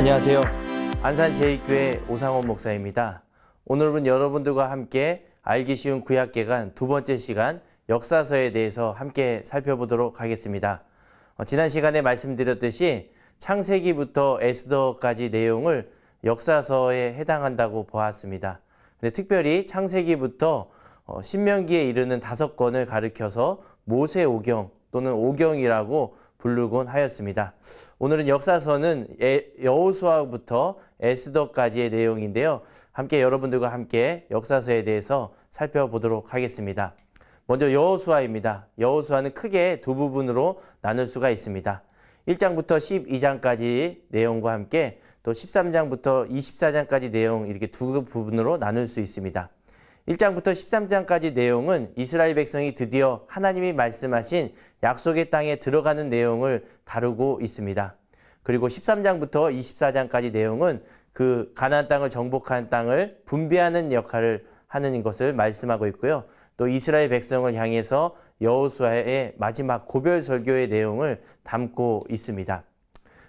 안녕하세요. 안산 제2교회 오상원 목사입니다. 오늘은 여러분들과 함께 알기 쉬운 구약개관 두 번째 시간 역사서에 대해서 함께 살펴보도록 하겠습니다. 지난 시간에 말씀드렸듯이 창세기부터 에스더까지 내용을 역사서에 해당한다고 보았습니다. 근데 특별히 창세기부터 신명기에 이르는 5권을 가리켜서 모세오경 또는 오경이라고 부르곤 하였습니다. 오늘은 역사서는 여호수아부터 에스더까지의 내용인데요. 함께 여러분들과 함께 역사서에 대해서 살펴보도록 하겠습니다. 먼저 여호수아입니다. 여호수아는 크게 두 부분으로 나눌 수가 있습니다. 1장부터 12장까지 내용과 함께 또 13장부터 24장까지 내용 이렇게 두 부분으로 나눌 수 있습니다. 1장부터 13장까지 내용은 이스라엘 백성이 드디어 하나님이 말씀하신 약속의 땅에 들어가는 내용을 다루고 있습니다. 그리고 13장부터 24장까지 내용은 그 가나안 땅을 정복한 땅을 분배하는 역할을 하는 것을 말씀하고 있고요. 또 이스라엘 백성을 향해서 여호수아의 마지막 고별 설교의 내용을 담고 있습니다.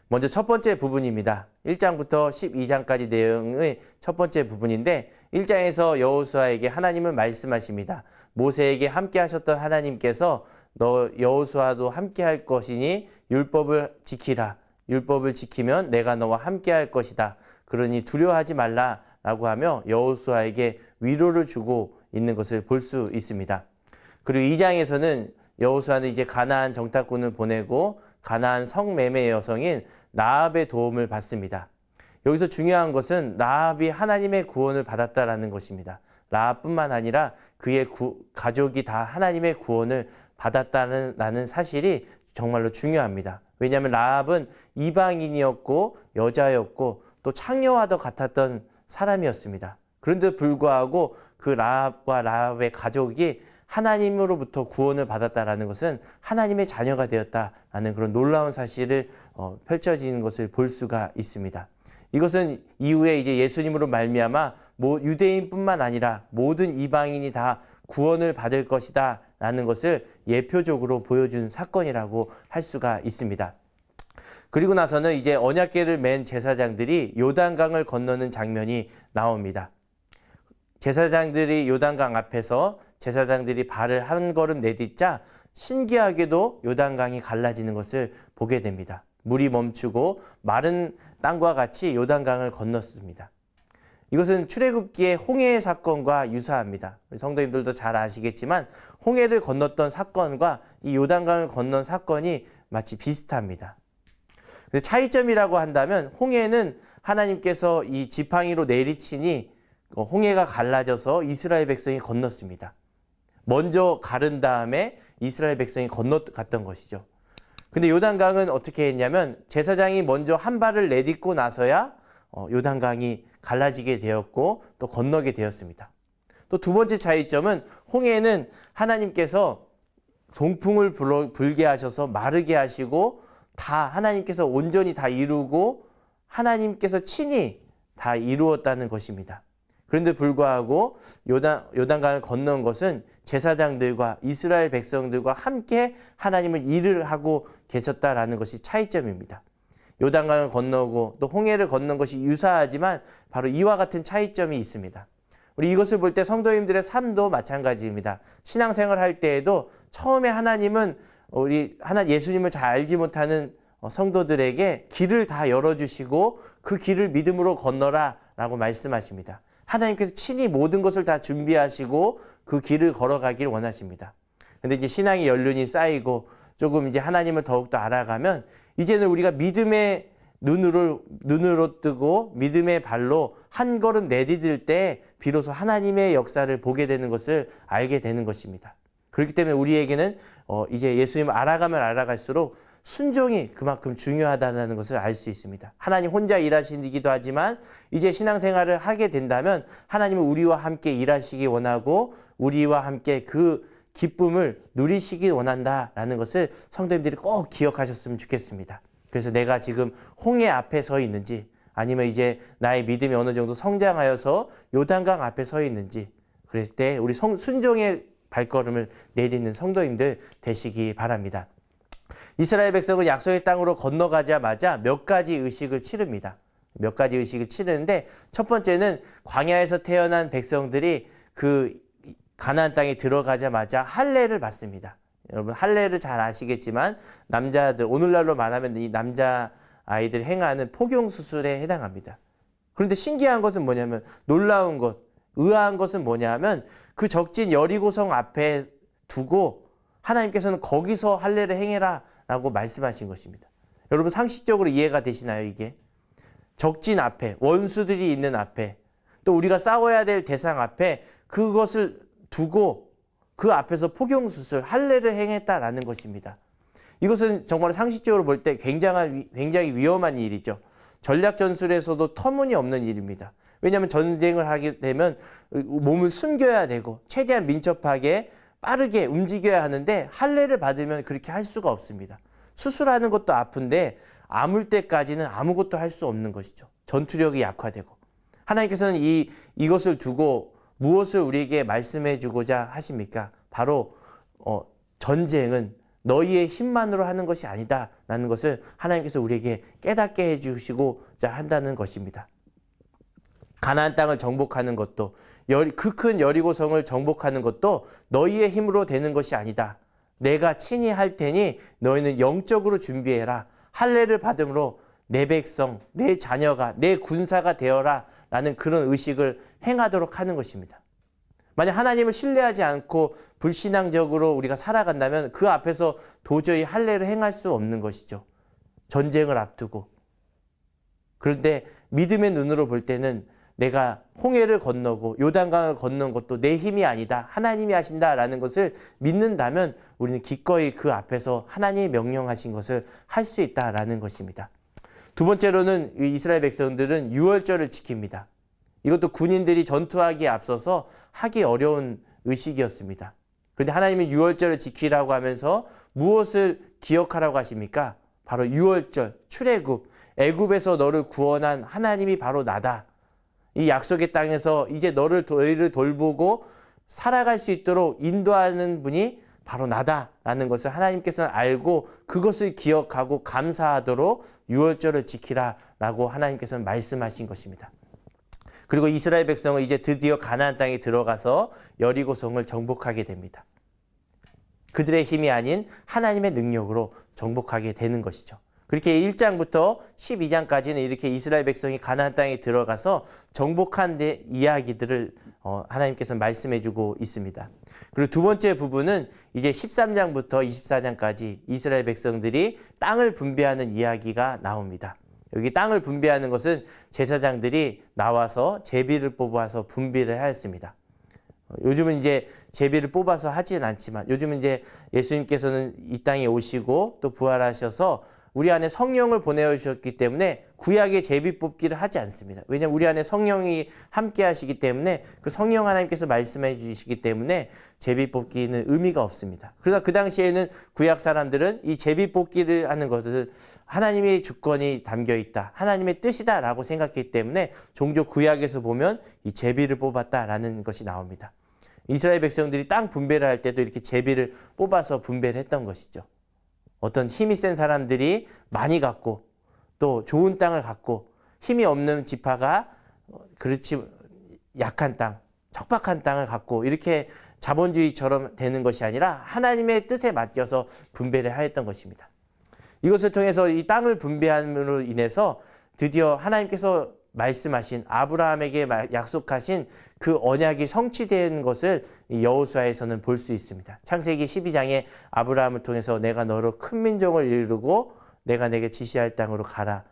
먼저 첫 번째 부분입니다. 1장부터 12장까지 내용의 첫 번째 부분인데 1장에서 여호수아에게 하나님은 말씀하십니다. 모세에게 함께 하셨던 하나님께서 너 여호수아도 함께 할 것이니 율법을 지키라. 율법을 지키면 내가 너와 함께 할 것이다. 그러니 두려워하지 말라라고 하며 여호수아에게 위로를 주고 있는 것을 볼 수 있습니다. 그리고 2장에서는 여호수아는 이제 가나안 정탐꾼을 보내고 가나안 성매매 여성인 라합의 도움을 받습니다. 여기서 중요한 것은 라합이 하나님의 구원을 받았다라는 것입니다. 라합뿐만 아니라 그의 가족이 다 하나님의 구원을 받았다는 사실이 정말로 중요합니다. 왜냐하면 라합은 이방인이었고 여자였고 또 창녀와도 같았던 사람이었습니다. 그런데 불구하고 그 라합과 라합의 가족이 하나님으로부터 구원을 받았다라는 것은 하나님의 자녀가 되었다라는 그런 놀라운 사실을 펼쳐지는 것을 볼 수가 있습니다. 이것은 이후에 이제 예수님으로 말미암아 유대인뿐만 아니라 모든 이방인이 다 구원을 받을 것이다라는 것을 예표적으로 보여준 사건이라고 할 수가 있습니다. 그리고 나서는 이제 언약궤를 맨 제사장들이 요단강을 건너는 장면이 나옵니다. 제사장들이 요단강 앞에서 제사장들이 발을 한 걸음 내딛자 신기하게도 요단강이 갈라지는 것을 보게 됩니다. 물이 멈추고 마른 땅과 같이 요단강을 건넜습니다. 이것은 출애굽기의 홍해 사건과 유사합니다. 성도님들도 잘 아시겠지만 홍해를 건넜던 사건과 이 요단강을 건넌 사건이 마치 비슷합니다. 근데 차이점이라고 한다면 홍해는 하나님께서 이 지팡이로 내리치니 홍해가 갈라져서 이스라엘 백성이 건넜습니다. 먼저 가른 다음에 이스라엘 백성이 건너갔던 것이죠. 근데 요단강은 어떻게 했냐면 제사장이 먼저 한 발을 내딛고 나서야 요단강이 갈라지게 되었고 또 건너게 되었습니다. 또 두 번째 차이점은 홍해는 하나님께서 동풍을 불게 하셔서 마르게 하시고 다 하나님께서 온전히 다 이루고 하나님께서 친히 다 이루었다는 것입니다. 그런데 불구하고 요단강을 건넌 것은 제사장들과 이스라엘 백성들과 함께 하나님을 일을 하고 계셨다라는 것이 차이점입니다. 요단강을 건너고 또 홍해를 건넌 것이 유사하지만 바로 이와 같은 차이점이 있습니다. 우리 이것을 볼 때 성도님들의 삶도 마찬가지입니다. 신앙생활 할 때에도 처음에 하나님은 예수님을 잘 알지 못하는 성도들에게 길을 다 열어주시고 그 길을 믿음으로 건너라 라고 말씀하십니다. 하나님께서 친히 모든 것을 다 준비하시고 그 길을 걸어가길 원하십니다. 근데 이제 신앙의 연륜이 쌓이고 조금 이제 하나님을 더욱더 알아가면 이제는 우리가 믿음의 눈으로 뜨고 믿음의 발로 한 걸음 내디딜 때 비로소 하나님의 역사를 보게 되는 것을 알게 되는 것입니다. 그렇기 때문에 우리에게는 이제 예수님을 알아가면 알아갈수록 순종이 그만큼 중요하다는 것을 알 수 있습니다. 하나님 혼자 일하시기도 하지만 이제 신앙생활을 하게 된다면 하나님은 우리와 함께 일하시기 원하고 우리와 함께 그 기쁨을 누리시기 원한다라는 것을 성도님들이 꼭 기억하셨으면 좋겠습니다. 그래서 내가 지금 홍해 앞에 서 있는지 아니면 이제 나의 믿음이 어느 정도 성장하여서 요단강 앞에 서 있는지 그럴 때 우리 순종의 발걸음을 내딛는 성도님들 되시기 바랍니다. 이스라엘 백성은 약속의 땅으로 건너가자마자 몇 가지 의식을 치릅니다. 몇 가지 의식을 치르는데 첫 번째는 광야에서 태어난 백성들이 그 가나안 땅에 들어가자마자 할례를 받습니다. 여러분 할례를 잘 아시겠지만 남자들 오늘날로 말하면 이 남자 아이들 행하는 포경 수술에 해당합니다. 그런데 신기한 것은 뭐냐면 놀라운 것, 의아한 것은 뭐냐면 그 적진 여리고성 앞에 두고 하나님께서는 거기서 할례를 행해라 라고 말씀하신 것입니다. 여러분 상식적으로 이해가 되시나요 이게? 적진 앞에, 원수들이 있는 앞에, 또 우리가 싸워야 될 대상 앞에 그것을 두고 그 앞에서 포경수술, 할례를 행했다라는 것입니다. 이것은 정말 상식적으로 볼 때 굉장히 위험한 일이죠. 전략전술에서도 터무니없는 일입니다. 왜냐하면 전쟁을 하게 되면 몸을 숨겨야 되고 최대한 민첩하게 빠르게 움직여야 하는데 할례를 받으면 그렇게 할 수가 없습니다. 수술하는 것도 아픈데 아물 때까지는 아무것도 할 수 없는 것이죠. 전투력이 약화되고. 하나님께서는 이것을 두고 무엇을 우리에게 말씀해 주고자 하십니까? 바로 전쟁은 너희의 힘만으로 하는 것이 아니다라는 것을 하나님께서 우리에게 깨닫게 해주시고자 한다는 것입니다. 가나안 땅을 정복하는 것도 그 큰 여리고성을 정복하는 것도 너희의 힘으로 되는 것이 아니다. 내가 친히 할 테니 너희는 영적으로 준비해라. 할례를 받음으로 내 백성, 내 자녀가, 내 군사가 되어라 라는 그런 의식을 행하도록 하는 것입니다. 만약 하나님을 신뢰하지 않고 불신앙적으로 우리가 살아간다면 그 앞에서 도저히 할례를 행할 수 없는 것이죠. 전쟁을 앞두고. 그런데 믿음의 눈으로 볼 때는 내가 홍해를 건너고 요단강을 건넌 것도 내 힘이 아니다. 하나님이 하신다라는 것을 믿는다면 우리는 기꺼이 그 앞에서 하나님이 명령하신 것을 할 수 있다라는 것입니다. 두 번째로는 이스라엘 백성들은 유월절을 지킵니다. 이것도 군인들이 전투하기에 앞서서 하기 어려운 의식이었습니다. 그런데 하나님이 유월절을 지키라고 하면서 무엇을 기억하라고 하십니까? 바로 유월절, 출애굽, 애굽에서 너를 구원한 하나님이 바로 나다. 이 약속의 땅에서 이제 너희를 돌보고 살아갈 수 있도록 인도하는 분이 바로 나다라는 것을 하나님께서는 알고 그것을 기억하고 감사하도록 유월절을 지키라라고 하나님께서는 말씀하신 것입니다. 그리고 이스라엘 백성은 이제 드디어 가나안 땅에 들어가서 여리고성을 정복하게 됩니다. 그들의 힘이 아닌 하나님의 능력으로 정복하게 되는 것이죠. 그렇게 1장부터 12장까지는 이렇게 이스라엘 백성이 가나안 땅에 들어가서 정복한 이야기들을 하나님께서 말씀해 주고 있습니다. 그리고 두 번째 부분은 이제 13장부터 24장까지 이스라엘 백성들이 땅을 분배하는 이야기가 나옵니다. 여기 땅을 분배하는 것은 제사장들이 나와서 제비를 뽑아서 분배를 하였습니다. 요즘은 이제 제비를 뽑아서 하지는 않지만 요즘은 이제 예수님께서는 이 땅에 오시고 또 부활하셔서 우리 안에 성령을 보내주셨기 때문에 구약의 제비 뽑기를 하지 않습니다. 왜냐하면 우리 안에 성령이 함께 하시기 때문에 그 성령 하나님께서 말씀해 주시기 때문에 제비 뽑기는 의미가 없습니다. 그러나 그 당시에는 구약 사람들은 이 제비 뽑기를 하는 것을 하나님의 주권이 담겨 있다. 하나님의 뜻이다라고 생각했기 때문에 종종 구약에서 보면 이 제비를 뽑았다라는 것이 나옵니다. 이스라엘 백성들이 땅 분배를 할 때도 이렇게 제비를 뽑아서 분배를 했던 것이죠. 어떤 힘이 센 사람들이 많이 갖고 또 좋은 땅을 갖고 힘이 없는 지파가 그렇지 약한 땅, 척박한 땅을 갖고 이렇게 자본주의처럼 되는 것이 아니라 하나님의 뜻에 맡겨서 분배를 하였던 것입니다. 이것을 통해서 이 땅을 분배함으로 인해서 드디어 하나님께서 말씀하신 아브라함에게 약속하신 그 언약이 성취된 것을 여호수아에서는 볼 수 있습니다. 창세기 12장에 아브라함을 통해서 내가 너로 큰 민족을 이루고 내가 내게 지시할 땅으로 가라.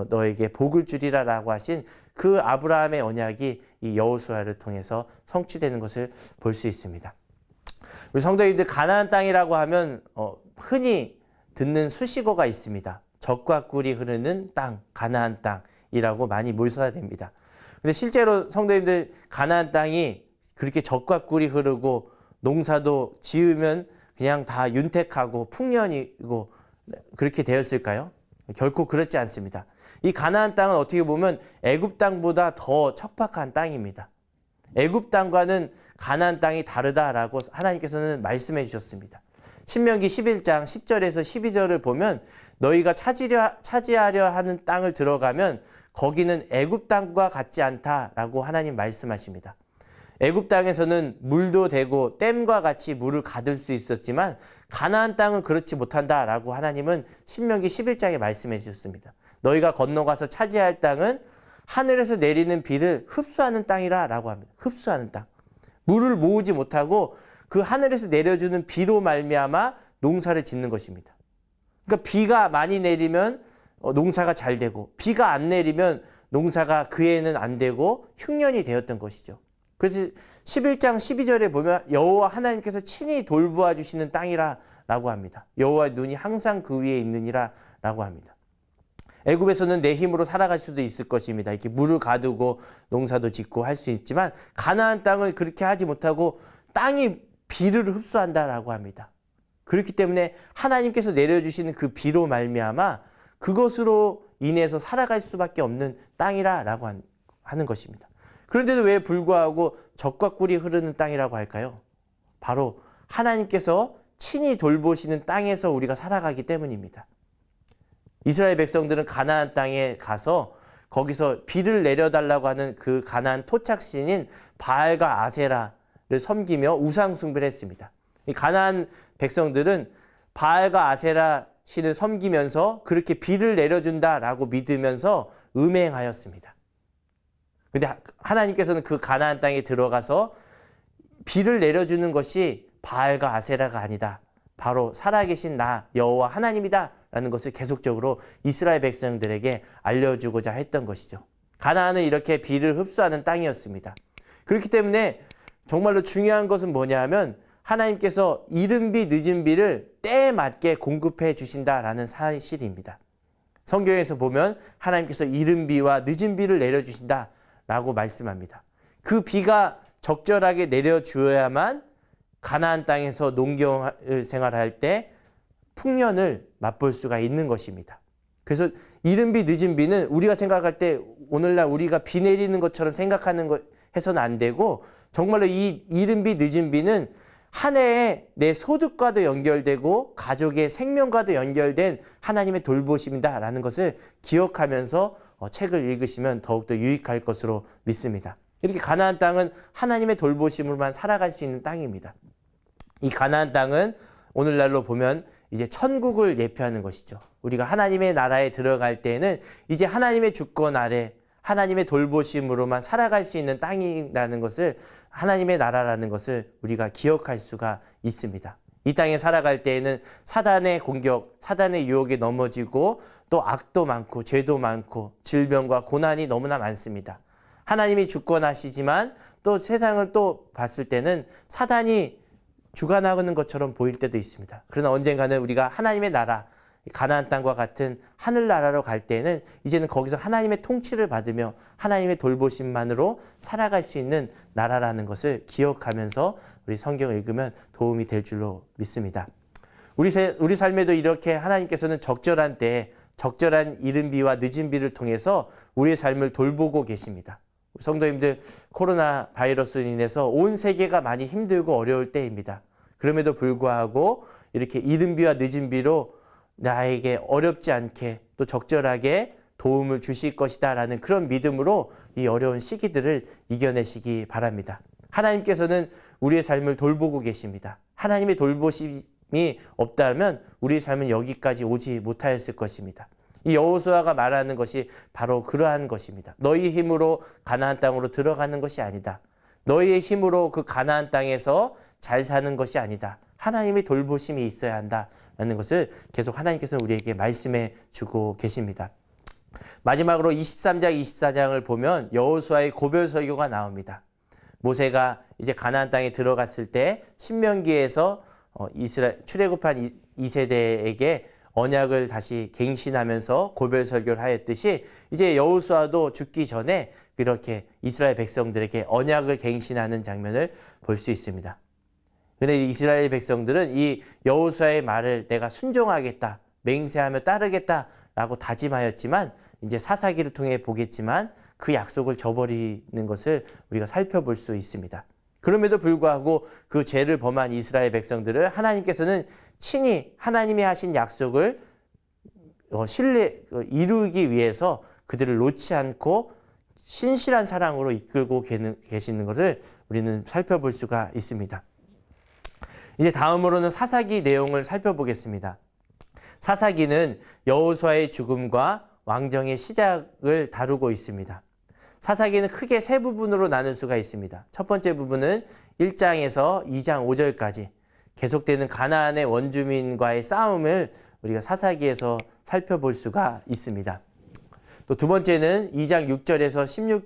너에게 복을 주리라 라고 하신 그 아브라함의 언약이 이 여호수아를 통해서 성취되는 것을 볼 수 있습니다. 우리 성도님들 가나안 땅이라고 하면 흔히 듣는 수식어가 있습니다. 젖과 꿀이 흐르는 땅, 가나안 땅이라고 많이 몰사됩니다. 근데 실제로 성도님들 가나안 땅이 그렇게 젖과 꿀이 흐르고 농사도 지으면 그냥 다 윤택하고 풍년이고 그렇게 되었을까요? 결코 그렇지 않습니다. 이 가나안 땅은 어떻게 보면 애굽 땅보다 더 척박한 땅입니다. 애굽 땅과는 가나안 땅이 다르다라고 하나님께서는 말씀해 주셨습니다. 신명기 11장 10절에서 12절을 보면 너희가 차지하려 하는 땅을 들어가면 거기는 애굽 땅과 같지 않다라고 하나님 말씀하십니다. 애굽 땅에서는 물도 되고 댐과 같이 물을 가둘 수 있었지만 가나안 땅은 그렇지 못한다라고 하나님은 신명기 11장에 말씀해 주셨습니다. 너희가 건너가서 차지할 땅은 하늘에서 내리는 비를 흡수하는 땅이라라고 합니다. 흡수하는 땅. 물을 모으지 못하고 그 하늘에서 내려주는 비로 말미암아 농사를 짓는 것입니다. 그러니까 비가 많이 내리면 농사가 잘 되고 비가 안 내리면 농사가 그 해에는 안 되고 흉년이 되었던 것이죠. 그래서 11장 12절에 보면 여호와 하나님께서 친히 돌보아 주시는 땅이라라고 합니다. 여호와의 눈이 항상 그 위에 있느니라라고 합니다. 애굽에서는 내 힘으로 살아갈 수도 있을 것입니다. 이렇게 물을 가두고 농사도 짓고 할 수 있지만 가나안 땅을 그렇게 하지 못하고 땅이 비를 흡수한다라고 합니다. 그렇기 때문에 하나님께서 내려주시는 그 비로 말미암아 그것으로 인해서 살아갈 수밖에 없는 땅이라라고 하는 것입니다. 그런데도 왜 불구하고 젖과 꿀이 흐르는 땅이라고 할까요? 바로 하나님께서 친히 돌보시는 땅에서 우리가 살아가기 때문입니다. 이스라엘 백성들은 가나안 땅에 가서 거기서 비를 내려달라고 하는 그 가나안 토착신인 바알과 아세라를 섬기며 우상 숭배를 했습니다. 이 가나안 백성들은 바알과 아세라 신을 섬기면서 그렇게 비를 내려준다라고 믿으면서 음행하였습니다. 그런데 하나님께서는 그 가나안 땅에 들어가서 비를 내려주는 것이 바알과 아세라가 아니다. 바로 살아계신 나 여호와 하나님이다 라는 것을 계속적으로 이스라엘 백성들에게 알려주고자 했던 것이죠. 가나안은 이렇게 비를 흡수하는 땅이었습니다. 그렇기 때문에 정말로 중요한 것은 뭐냐 하면 하나님께서 이른 비 늦은 비를 때에 맞게 공급해 주신다라는 사실입니다. 성경에서 보면 하나님께서 이른 비와 늦은 비를 내려주신다라고 말씀합니다. 그 비가 적절하게 내려주어야만 가나안 땅에서 농경 생활할 때 풍년을 맛볼 수가 있는 것입니다. 그래서 이른 비 늦은 비는 우리가 생각할 때 오늘날 우리가 비 내리는 것처럼 생각하는 것 해서는 안 되고 정말로 이 이른 비 늦은 비는 한 해에 내 소득과도 연결되고 가족의 생명과도 연결된 하나님의 돌보심이다라는 것을 기억하면서 책을 읽으시면 더욱더 유익할 것으로 믿습니다. 이렇게 가나안 땅은 하나님의 돌보심으로만 살아갈 수 있는 땅입니다. 이 가나안 땅은 오늘날로 보면 이제 천국을 예표하는 것이죠. 우리가 하나님의 나라에 들어갈 때에는 이제 하나님의 주권 아래 하나님의 돌보심으로만 살아갈 수 있는 땅이라는 것을 하나님의 나라라는 것을 우리가 기억할 수가 있습니다. 이 땅에 살아갈 때에는 사단의 공격, 사단의 유혹에 넘어지고 또 악도 많고 죄도 많고 질병과 고난이 너무나 많습니다. 하나님이 주권하시지만 또 세상을 또 봤을 때는 사단이 주관하는 것처럼 보일 때도 있습니다. 그러나 언젠가는 우리가 하나님의 나라, 가나안 땅과 같은 하늘나라로 갈 때는 이제는 거기서 하나님의 통치를 받으며 하나님의 돌보심만으로 살아갈 수 있는 나라라는 것을 기억하면서 우리 성경을 읽으면 도움이 될 줄로 믿습니다. 우리 삶에도 이렇게 하나님께서는 적절한 때에 적절한 이른 비와 늦은 비를 통해서 우리의 삶을 돌보고 계십니다. 성도님들, 코로나 바이러스로 인해서 온 세계가 많이 힘들고 어려울 때입니다. 그럼에도 불구하고 이렇게 이른 비와 늦은 비로 나에게 어렵지 않게 또 적절하게 도움을 주실 것이다 라는 그런 믿음으로 이 어려운 시기들을 이겨내시기 바랍니다. 하나님께서는 우리의 삶을 돌보고 계십니다. 하나님의 돌보심이 없다면 우리의 삶은 여기까지 오지 못하였을 것입니다. 이 여호수아가 말하는 것이 바로 그러한 것입니다. 너희 힘으로 가나안 땅으로 들어가는 것이 아니다. 너희의 힘으로 그 가나안 땅에서 잘 사는 것이 아니다. 하나님의 돌보심이 있어야 한다라는 것을 계속 하나님께서는 우리에게 말씀해 주고 계십니다. 마지막으로 23장, 24장을 보면 여호수아의 고별 설교가 나옵니다. 모세가 이제 가나안 땅에 들어갔을 때 신명기에서 이스라엘 출애굽한 2세대에게 언약을 다시 갱신하면서 고별 설교를 하였듯이 이제 여호수아도 죽기 전에 이렇게 이스라엘 백성들에게 언약을 갱신하는 장면을 볼 수 있습니다. 그런데 이스라엘 백성들은 이 여호수아의 말을 내가 순종하겠다, 맹세하며 따르겠다라고 다짐하였지만 이제 사사기를 통해 보겠지만 그 약속을 저버리는 것을 우리가 살펴볼 수 있습니다. 그럼에도 불구하고 그 죄를 범한 이스라엘 백성들을 하나님께서는 친히 하나님이 하신 약속을 이루기 위해서 그들을 놓지 않고 신실한 사랑으로 이끌고 계시는 것을 우리는 살펴볼 수가 있습니다. 이제 다음으로는 사사기 내용을 살펴보겠습니다. 사사기는 여호수아의 죽음과 왕정의 시작을 다루고 있습니다. 사사기는 크게 세 부분으로 나눌 수가 있습니다. 첫 번째 부분은 1장에서 2장 5절까지 계속되는 가나안의 원주민과의 싸움을 우리가 사사기에서 살펴볼 수가 있습니다. 또 두 번째는 2장 6절에서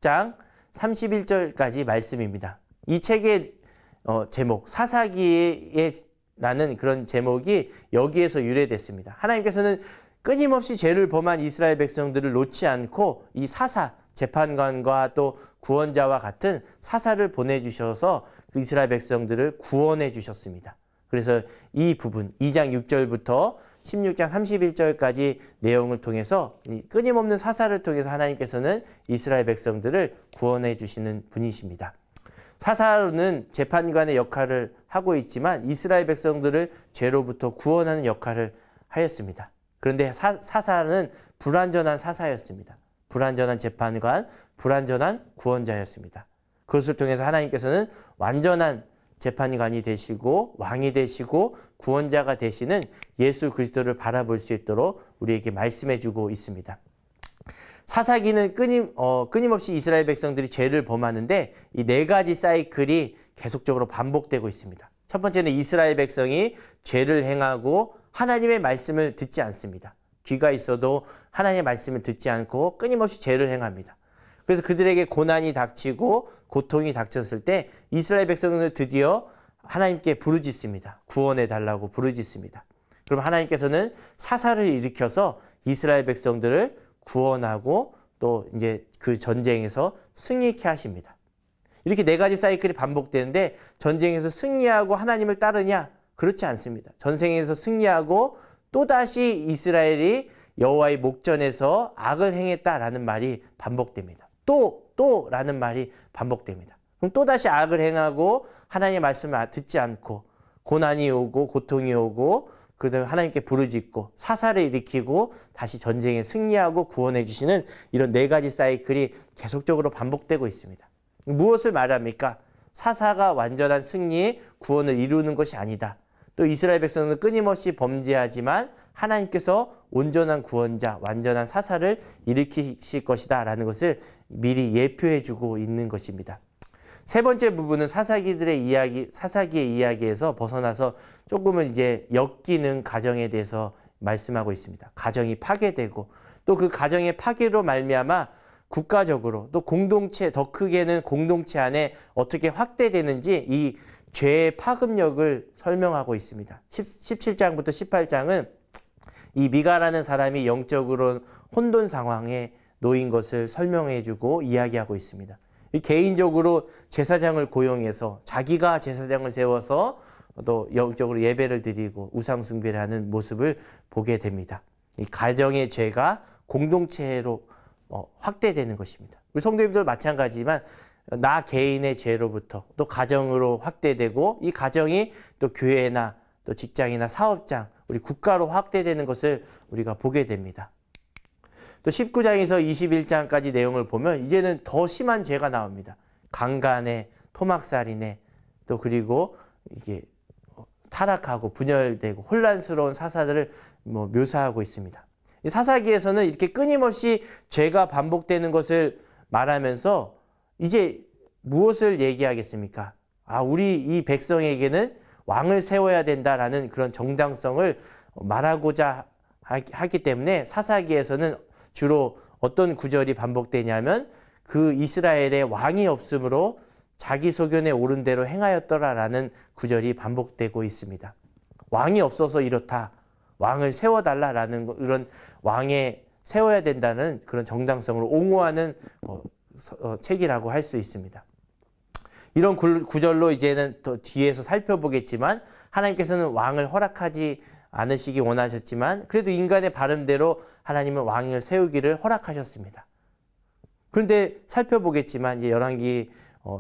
16장 31절까지 말씀입니다. 이 책의 제목, 사사기라는 그런 제목이 여기에서 유래됐습니다. 하나님께서는 끊임없이 죄를 범한 이스라엘 백성들을 놓지 않고 이 사사, 재판관과 또 구원자와 같은 사사를 보내주셔서 그 이스라엘 백성들을 구원해 주셨습니다. 그래서 이 부분, 2장 6절부터 16장 31절까지 내용을 통해서 끊임없는 사사를 통해서 하나님께서는 이스라엘 백성들을 구원해 주시는 분이십니다. 사사는 재판관의 역할을 하고 있지만 이스라엘 백성들을 죄로부터 구원하는 역할을 하였습니다. 그런데 사사는 불완전한 사사였습니다. 불완전한 재판관, 불완전한 구원자였습니다. 그것을 통해서 하나님께서는 완전한 재판관이 되시고 왕이 되시고 구원자가 되시는 예수 그리스도를 바라볼 수 있도록 우리에게 말씀해 주고 있습니다. 사사기는 끊임없이 이스라엘 백성들이 죄를 범하는데 이 네 가지 사이클이 계속적으로 반복되고 있습니다. 첫 번째는 이스라엘 백성이 죄를 행하고 하나님의 말씀을 듣지 않습니다. 귀가 있어도 하나님의 말씀을 듣지 않고 끊임없이 죄를 행합니다. 그래서 그들에게 고난이 닥치고 고통이 닥쳤을 때 이스라엘 백성은 드디어 하나님께 부르짖습니다. 구원해 달라고 부르짖습니다. 그럼 하나님께서는 사사를 일으켜서 이스라엘 백성들을 구원하고 또 이제 그 전쟁에서 승리케 하십니다. 이렇게 네 가지 사이클이 반복되는데 전쟁에서 승리하고 하나님을 따르냐? 그렇지 않습니다. 전쟁에서 승리하고 또다시 이스라엘이 여호와의 목전에서 악을 행했다라는 말이 반복됩니다. 또라는 말이 반복됩니다. 그럼 또다시 악을 행하고 하나님의 말씀을 듣지 않고 고난이 오고 고통이 오고 그다음에 하나님께 부르짖고 사사를 일으키고 다시 전쟁에 승리하고 구원해 주시는 이런 네 가지 사이클이 계속적으로 반복되고 있습니다. 무엇을 말합니까? 사사가 완전한 승리, 구원을 이루는 것이 아니다. 또 이스라엘 백성은 끊임없이 범죄하지만 하나님께서 온전한 구원자, 완전한 사사를 일으키실 것이다 라는 것을 미리 예표해 주고 있는 것입니다. 세 번째 부분은 사사기의 이야기에서 벗어나서 조금은 이제 엮이는 가정에 대해서 말씀하고 있습니다. 가정이 파괴되고 또 그 가정의 파괴로 말미암아 국가적으로 또 공동체, 더 크게는 공동체 안에 어떻게 확대되는지 이 죄의 파급력을 설명하고 있습니다. 17장부터 18장은 이 미가라는 사람이 영적으로 혼돈 상황에 놓인 것을 설명해 주고 이야기하고 있습니다. 개인적으로 제사장을 고용해서 자기가 제사장을 세워서 또 영적으로 예배를 드리고 우상 숭배를 하는 모습을 보게 됩니다. 이 가정의 죄가 공동체로 확대되는 것입니다. 우리 성도님들 마찬가지지만 나 개인의 죄로부터 또 가정으로 확대되고 이 가정이 또 교회나 또 직장이나 사업장, 우리 국가로 확대되는 것을 우리가 보게 됩니다. 또 19장에서 21장까지 내용을 보면 이제는 더 심한 죄가 나옵니다. 강간에, 토막살인에 또 그리고 이게 타락하고 분열되고 혼란스러운 사사들을 묘사하고 있습니다. 이 사사기에서는 이렇게 끊임없이 죄가 반복되는 것을 말하면서 이제 무엇을 얘기하겠습니까? 우리 이 백성에게는 왕을 세워야 된다라는 그런 정당성을 말하고자 하기 때문에 사사기에서는 주로 어떤 구절이 반복되냐면 그 이스라엘의 왕이 없으므로 자기 소견에 옳은 대로 행하였더라라는 구절이 반복되고 있습니다. 왕이 없어서 이렇다. 왕을 세워달라라는 그런 왕에 세워야 된다는 그런 정당성을 옹호하는 책이라고 할 수 있습니다. 이런 구절로 이제는 더 뒤에서 살펴보겠지만 하나님께서는 왕을 허락하지 않으시기 원하셨지만 그래도 인간의 바람대로 하나님은 왕을 세우기를 허락하셨습니다. 그런데 살펴보겠지만 이제 열왕기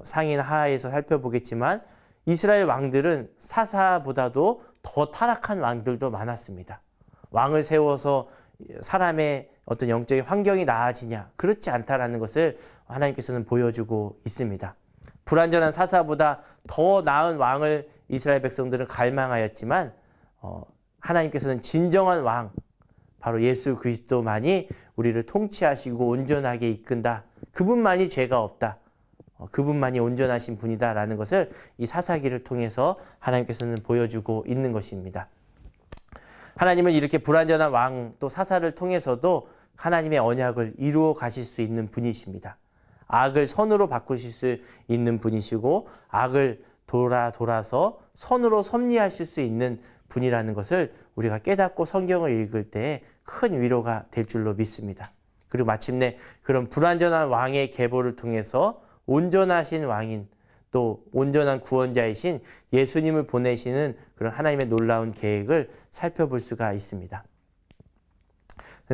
상인 하에서 살펴보겠지만 이스라엘 왕들은 사사보다도 더 타락한 왕들도 많았습니다. 왕을 세워서 사람의 어떤 영적인 환경이 나아지냐? 그렇지 않다라는 것을 하나님께서는 보여주고 있습니다. 불완전한 사사보다 더 나은 왕을 이스라엘 백성들은 갈망하였지만 하나님께서는 진정한 왕, 바로 예수 그리스도만이 우리를 통치하시고 온전하게 이끈다. 그분만이 죄가 없다. 그분만이 온전하신 분이다라는 것을 이 사사기를 통해서 하나님께서는 보여주고 있는 것입니다. 하나님은 이렇게 불완전한 왕 또 사사를 통해서도 하나님의 언약을 이루어 가실 수 있는 분이십니다. 악을 선으로 바꾸실 수 있는 분이시고 악을 돌아서 선으로 섭리하실 수 있는 분이라는 것을 우리가 깨닫고 성경을 읽을 때 큰 위로가 될 줄로 믿습니다. 그리고 마침내 그런 불완전한 왕의 계보를 통해서 온전하신 왕인 또 온전한 구원자이신 예수님을 보내시는 그런 하나님의 놀라운 계획을 살펴볼 수가 있습니다.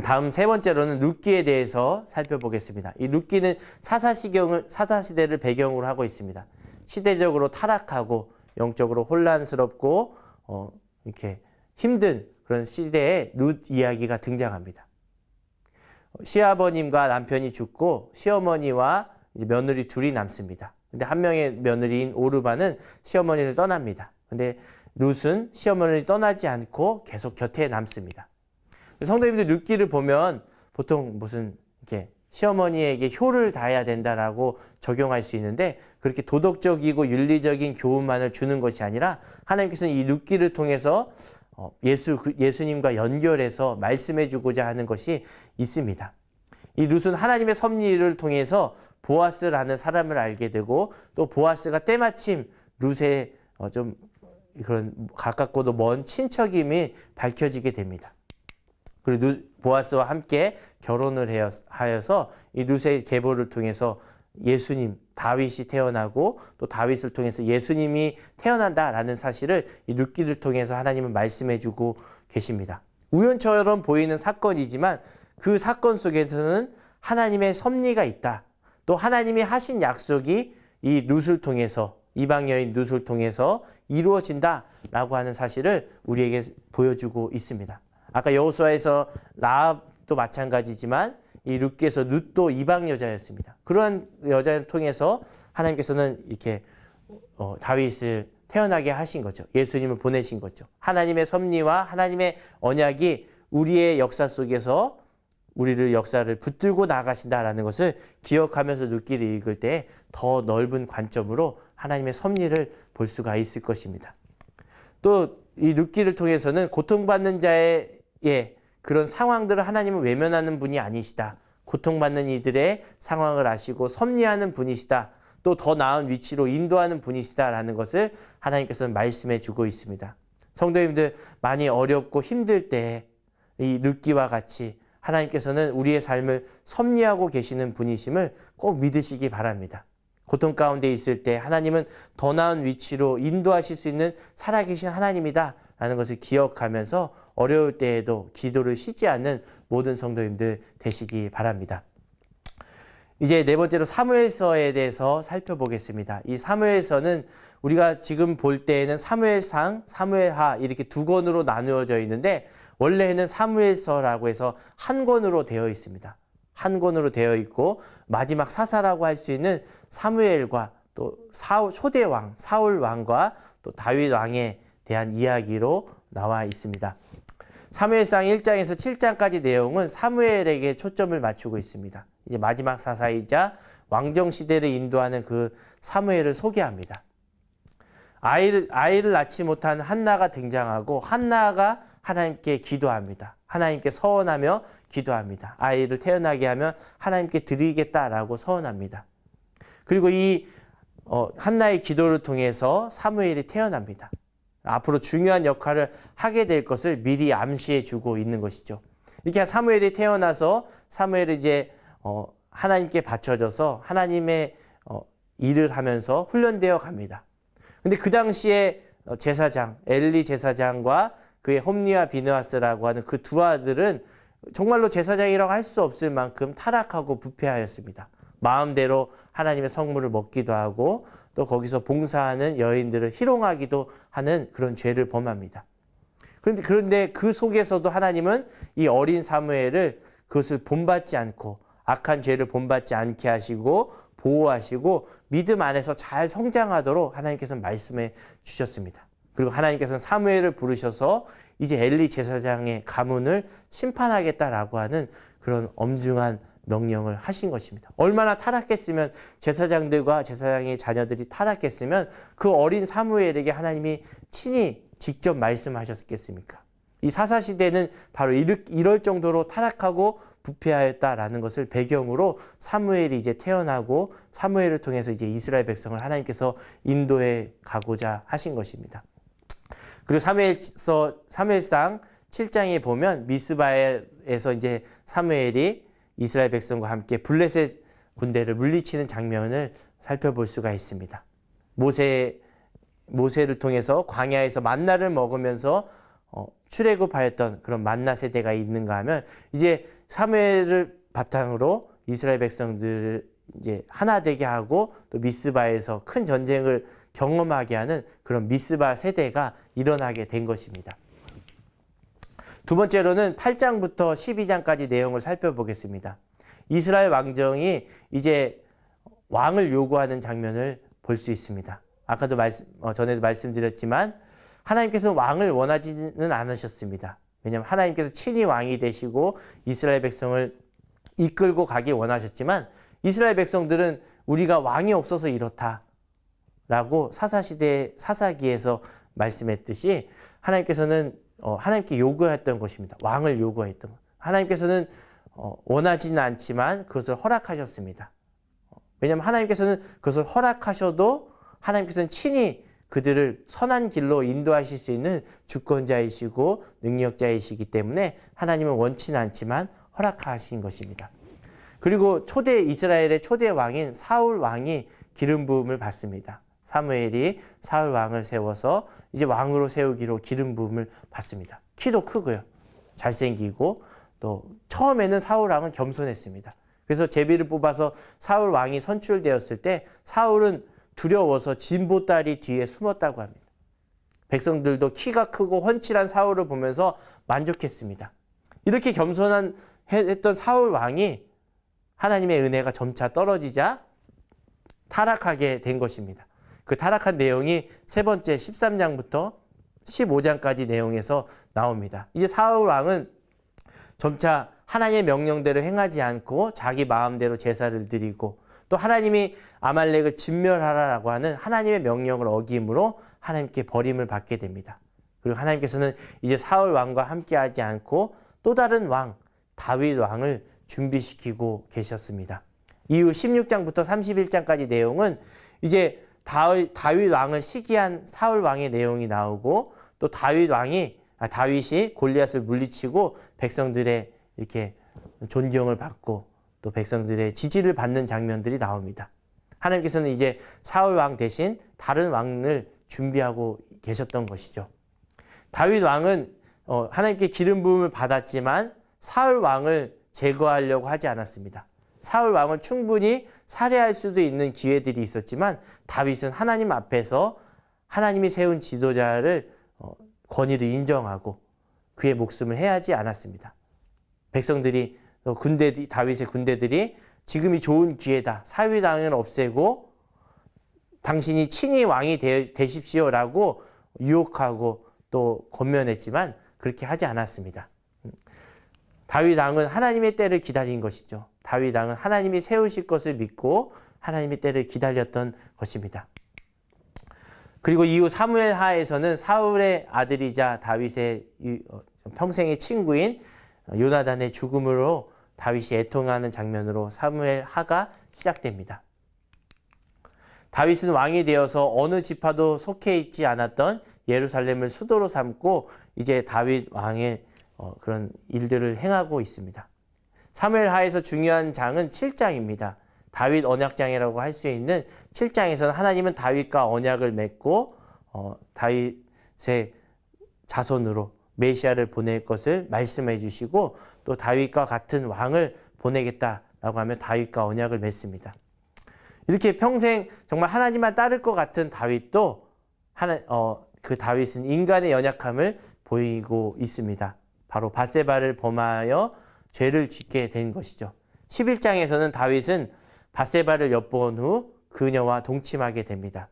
다음 세 번째로는 룻기에 대해서 살펴보겠습니다. 이 룻기는 사사시대를 배경으로 하고 있습니다. 시대적으로 타락하고 영적으로 혼란스럽고 이렇게 힘든 그런 시대에 룻 이야기가 등장합니다. 시아버님과 남편이 죽고 시어머니와 이제 며느리 둘이 남습니다. 근데 한 명의 며느리인 오르바는 시어머니를 떠납니다. 근데 룻은 시어머니를 떠나지 않고 계속 곁에 남습니다. 성도님들 룻기를 보면 보통 무슨 이렇게 시어머니에게 효를 다해야 된다라고 적용할 수 있는데 그렇게 도덕적이고 윤리적인 교훈만을 주는 것이 아니라 하나님께서는 이 룻기를 통해서 예수님과 연결해서 말씀해 주고자 하는 것이 있습니다. 이 룻은 하나님의 섭리를 통해서 보아스라는 사람을 알게 되고 또 보아스가 때마침 룻의 좀 그런 가깝고도 먼 친척임이 밝혀지게 됩니다. 그리고 보아스와 함께 결혼을 하여서 이 룻의 계보를 통해서 예수님, 다윗이 태어나고 또 다윗을 통해서 예수님이 태어난다라는 사실을 이 룻기를 통해서 하나님은 말씀해주고 계십니다. 우연처럼 보이는 사건이지만 그 사건 속에서는 하나님의 섭리가 있다. 또 하나님이 하신 약속이 이 룻을 통해서 이방 여인 룻을 통해서 이루어진다라고 하는 사실을 우리에게 보여주고 있습니다. 아까 여호수아에서 라합도 마찬가지지만 이 룻기에서 룻도 이방 여자였습니다. 그러한 여자를 통해서 하나님께서는 이렇게 다윗을 태어나게 하신 거죠. 예수님을 보내신 거죠. 하나님의 섭리와 하나님의 언약이 우리의 역사 속에서 우리를 역사를 붙들고 나가신다라는 것을 기억하면서 룻기를 읽을 때 더 넓은 관점으로 하나님의 섭리를 볼 수가 있을 것입니다. 또 이 룻기를 통해서는 고통받는 자의 그런 상황들을 하나님은 외면하는 분이 아니시다. 고통받는 이들의 상황을 아시고 섭리하는 분이시다. 또 더 나은 위치로 인도하는 분이시다라는 것을 하나님께서는 말씀해 주고 있습니다. 성도님들 많이 어렵고 힘들 때 이 룻기와 같이 하나님께서는 우리의 삶을 섭리하고 계시는 분이심을 꼭 믿으시기 바랍니다. 고통 가운데 있을 때 하나님은 더 나은 위치로 인도하실 수 있는 살아계신 하나님이다 라는 것을 기억하면서 어려울 때에도 기도를 쉬지 않는 모든 성도님들 되시기 바랍니다. 이제 네 번째로 사무엘서에 대해서 살펴보겠습니다. 이 사무엘서는 우리가 지금 볼 때에는 사무엘상, 사무엘하 이렇게 두 권으로 나누어져 있는데 원래는 사무엘서라고 해서 한 권으로 되어 있습니다. 한 권으로 되어 있고 마지막 사사라고 할 수 있는 사무엘과 또 초대 왕, 사울 왕과 또 다윗 왕에 대한 이야기로 나와 있습니다. 사무엘상 1장에서 7장까지 내용은 사무엘에게 초점을 맞추고 있습니다. 이제 마지막 사사이자 왕정 시대를 인도하는 그 사무엘을 소개합니다. 아이를 낳지 못한 한나가 등장하고 한나가 하나님께 기도합니다. 하나님께 서원하며 기도합니다. 아이를 태어나게 하면 하나님께 드리겠다라고 서원합니다. 그리고 이 한나의 기도를 통해서 사무엘이 태어납니다. 앞으로 중요한 역할을 하게 될 것을 미리 암시해 주고 있는 것이죠. 이렇게 사무엘이 태어나서 사무엘이 이제 하나님께 바쳐져서 하나님의 일을 하면서 훈련되어 갑니다. 근데 그 당시에 제사장, 엘리 제사장과 그의 홈리와 비느하스라고 하는 그 두 아들은 정말로 제사장이라고 할 수 없을 만큼 타락하고 부패하였습니다. 마음대로 하나님의 성물을 먹기도 하고 또 거기서 봉사하는 여인들을 희롱하기도 하는 그런 죄를 범합니다. 그런데 그 속에서도 하나님은 이 어린 사무엘을 그것을 본받지 않고 악한 죄를 본받지 않게 하시고 보호하시고 믿음 안에서 잘 성장하도록 하나님께서는 말씀해 주셨습니다. 그리고 하나님께서는 사무엘을 부르셔서 이제 엘리 제사장의 가문을 심판하겠다라고 하는 그런 엄중한 명령을 하신 것입니다. 얼마나 타락했으면 제사장들과 제사장의 자녀들이 타락했으면 그 어린 사무엘에게 하나님이 친히 직접 말씀하셨겠습니까? 이 사사시대는 바로 이럴 정도로 타락하고 부패하였다라는 것을 배경으로 사무엘이 이제 태어나고 사무엘을 통해서 이제 이스라엘 백성을 하나님께서 인도해 가고자 하신 것입니다. 그리고 사무엘상 7장에 보면 미스바에서 이제 사무엘이 이스라엘 백성과 함께 블레셋 군대를 물리치는 장면을 살펴볼 수가 있습니다. 모세를 통해서 광야에서 만나를 먹으면서 출애굽하였던 그런 만나 세대가 있는가 하면 이제 사무엘을 바탕으로 이스라엘 백성들을 이제 하나 되게 하고 또 미스바에서 큰 전쟁을 경험하게 하는 그런 미스바 세대가 일어나게 된 것입니다. 두 번째로는 8장부터 12장까지 내용을 살펴보겠습니다. 이스라엘 왕정이 이제 왕을 요구하는 장면을 볼 수 있습니다. 아까도 전에도 말씀드렸지만 하나님께서는 왕을 원하지는 않으셨습니다. 왜냐하면 하나님께서 친히 왕이 되시고 이스라엘 백성을 이끌고 가기 원하셨지만 이스라엘 백성들은 우리가 왕이 없어서 이렇다 라고 사사시대 사사기에서 말씀했듯이 하나님께서는 하나님께 요구했던 것입니다. 왕을 요구했던 것. 하나님께서는 원하지는 않지만 그것을 허락하셨습니다. 왜냐하면 하나님께서는 그것을 허락하셔도 하나님께서는 친히 그들을 선한 길로 인도하실 수 있는 주권자이시고 능력자이시기 때문에 하나님은 원치는 않지만 허락하신 것입니다. 그리고 이스라엘의 초대 왕인 사울 왕이 기름 부음을 받습니다. 사무엘이 사울 왕을 세워서 이제 왕으로 세우기로 기름 부음을 받습니다. 키도 크고요. 잘생기고 또 처음에는 사울 왕은 겸손했습니다. 그래서 제비를 뽑아서 사울 왕이 선출되었을 때 사울은 두려워서 진보다리 뒤에 숨었다고 합니다. 백성들도 키가 크고 훤칠한 사울을 보면서 만족했습니다. 이렇게 했던 사울 왕이 하나님의 은혜가 점차 떨어지자 타락하게 된 것입니다. 그 타락한 내용이 세 번째 13장부터 15장까지 내용에서 나옵니다. 이제 사울 왕은 점차 하나님의 명령대로 행하지 않고 자기 마음대로 제사를 드리고 또 하나님이 아말렉을 진멸하라고 하는 하나님의 명령을 어김으로 하나님께 버림을 받게 됩니다. 그리고 하나님께서는 이제 사울 왕과 함께하지 않고 또 다른 왕 다윗 왕을 준비시키고 계셨습니다. 이후 16장부터 31장까지 내용은 이제 다윗 왕을 시기한 사울 왕의 내용이 나오고 또 다윗이 골리앗을 물리치고 백성들의 이렇게 존경을 받고 또 백성들의 지지를 받는 장면들이 나옵니다. 하나님께서는 이제 사울 왕 대신 다른 왕을 준비하고 계셨던 것이죠. 다윗 왕은 하나님께 기름 부음을 받았지만 사울 왕을 제거하려고 하지 않았습니다. 사울 왕을 충분히 살해할 수도 있는 기회들이 있었지만 다윗은 하나님 앞에서 하나님이 세운 지도자를 권위를 인정하고 그의 목숨을 해하지 않았습니다. 백성들이 다윗의 군대들이 지금이 좋은 기회다. 사울 왕을 없애고 당신이 친히 왕이 되십시오라고 유혹하고 또 권면했지만 그렇게 하지 않았습니다. 다윗 왕은 하나님의 때를 기다린 것이죠. 다윗 왕은 하나님이 세우실 것을 믿고 하나님의 때를 기다렸던 것입니다. 그리고 이후 사무엘 하에서는 사울의 아들이자 다윗의 평생의 친구인 요나단의 죽음으로 다윗이 애통하는 장면으로 사무엘 하가 시작됩니다. 다윗은 왕이 되어서 어느 지파도 속해 있지 않았던 예루살렘을 수도로 삼고 이제 다윗 왕의 그런 일들을 행하고 있습니다. 사무엘 하에서 중요한 장은 7장입니다. 다윗 언약장이라고 할 수 있는 7장에서는 하나님은 다윗과 언약을 맺고 다윗의 자손으로 메시아를 보낼 것을 말씀해 주시고 또 다윗과 같은 왕을 보내겠다라고 하며 다윗과 언약을 맺습니다. 이렇게 평생 정말 하나님만 따를 것 같은 다윗도 그 다윗은 인간의 연약함을 보이고 있습니다. 바로 밧세바를 범하여 죄를 짓게 된 것이죠. 11장에서는 다윗은 밧세바를 엿본 후 그녀와 동침하게 됩니다.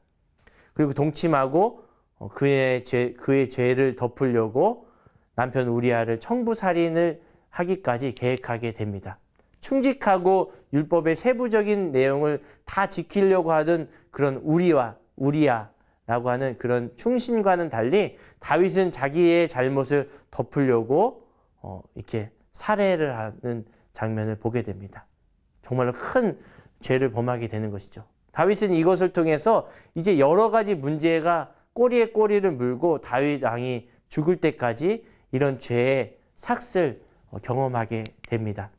그리고 동침하고 그의 죄를 덮으려고 남편 우리아를 청부살인을 하기까지 계획하게 됩니다. 충직하고 율법의 세부적인 내용을 다 지키려고 하던 그런 우리아라고 하는 그런 충신과는 달리 다윗은 자기의 잘못을 덮으려고 이렇게 살해를 하는 장면을 보게 됩니다. 정말로 큰 죄를 범하게 되는 것이죠. 다윗은 이것을 통해서 이제 여러 가지 문제가 꼬리에 꼬리를 물고 다윗 왕이 죽을 때까지 이런 죄의 삭슬 경험하게 됩니다.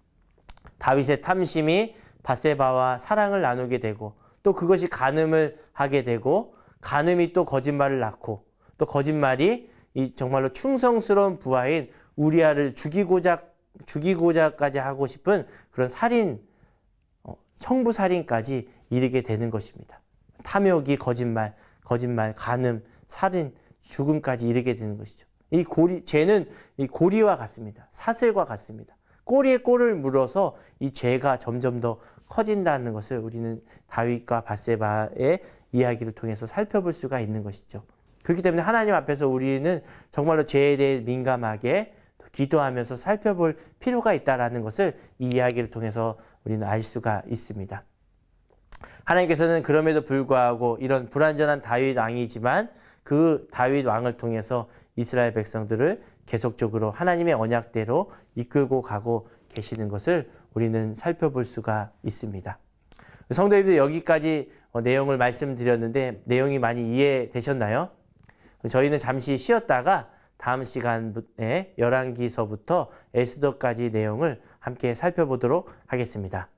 다윗의 탐심이 밧세바와 사랑을 나누게 되고 또 그것이 간음을 하게 되고 간음이 또 거짓말을 낳고 또 거짓말이 이 정말로 충성스러운 부하인 우리아를 죽이고자까지 하고 싶은 그런 살인, 청부살인까지 이르게 되는 것입니다. 탐욕이 거짓말, 간음, 살인, 죽음까지 이르게 되는 것이죠. 죄는 이 고리와 같습니다. 사슬과 같습니다. 꼬리에 꼬리를 물어서 이 죄가 점점 더 커진다는 것을 우리는 다윗과 밧세바의 이야기를 통해서 살펴볼 수가 있는 것이죠. 그렇기 때문에 하나님 앞에서 우리는 정말로 죄에 대해 민감하게 기도하면서 살펴볼 필요가 있다는 것을 이 이야기를 통해서 우리는 알 수가 있습니다. 하나님께서는 그럼에도 불구하고 이런 불완전한 다윗 왕이지만 그 다윗 왕을 통해서 이스라엘 백성들을 계속적으로 하나님의 언약대로 이끌고 가고 계시는 것을 우리는 살펴볼 수가 있습니다. 성도님들 여기까지 내용을 말씀드렸는데 내용이 많이 이해되셨나요? 저희는 잠시 쉬었다가 다음 시간에 열왕기서부터 에스더까지 내용을 함께 살펴보도록 하겠습니다.